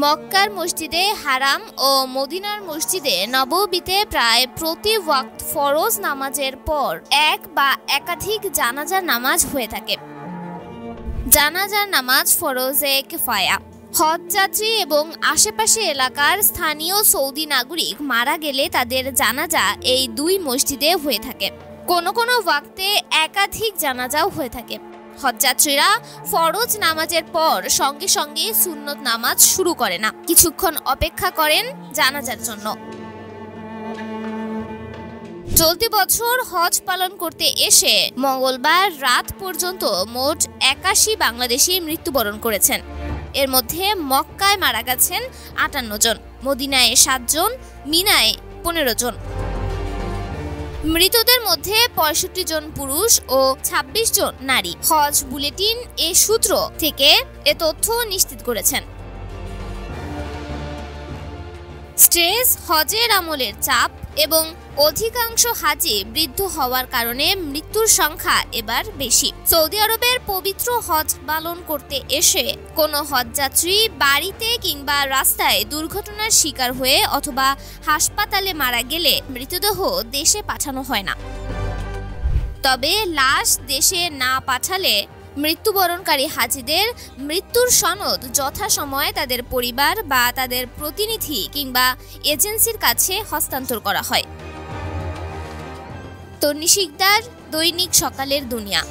মক্কার মসজিদে হারাম ও মদিনার মসজিদে নববীতে প্রায় প্রতি ওয়াক্ত ফরজ নামাজের পর এক বা একাধিক জানাজার নামাজ হয়ে থাকে। জানাজার নামাজ ফরজে কিফায়া। হজ যাত্রী এবং আশেপাশে এলাকার স্থানীয় সৌদি নাগরিক মারা গেলে তাদের জানাজা এই দুই মসজিদে হয়ে থাকে। কোনো কোনো ওয়াক্তে একাধিক জানাজাও হয়ে থাকে। হজযাত্রীরা ফরজ নামাজের পর সঙ্গে সঙ্গে সুন্নত নামাজ শুরু করে না, কিছুক্ষণ অপেক্ষা করেন জানাজার জন্য। চলতি বছর হজ পালন করতে এসে মঙ্গলবার রাত পর্যন্ত মোট ৮১ বাংলাদেশি মৃত্যুবরণ করেছেন। এর মধ্যে মক্কায় মারা গেছেন ৫৮ জন, মদিনায় ৭ জন, মিনায় ১৫ জন। মৃতদের মধ্যে ৬৫ জন পুরুষ ও ২৬ জন নারী। হজ বুলেটিন এ সূত্র থেকে এ তথ্য নিশ্চিত করেছেন। স্ট্রেস, হজের আমলের চাপ এবং অধিকাংশ হাজি বৃদ্ধ হওয়ার কারণে মৃত্যুর সংখ্যা এবার বেশি। সৌদি আরবের পবিত্র হজ পালন করতে এসে কোনো হজযাত্রী বাড়িতে কিংবা রাস্তায় দুর্ঘটনার শিকার হয়ে অথবা হাসপাতালে মারা গেলে মৃতদেহ দেশে পাঠানো হয় না। তবে লাশ দেশে না পাঠালে মৃত্যুবরণকারী হাজিদের মৃত্যুর সনদ যথাসময়ে তাদের পরিবার বা তাদের প্রতিনিধি কিংবা এজেন্সির কাছে হস্তান্তর করা হয়। তন্নি শিকদার, দৈনিক সকালের দুনিয়া।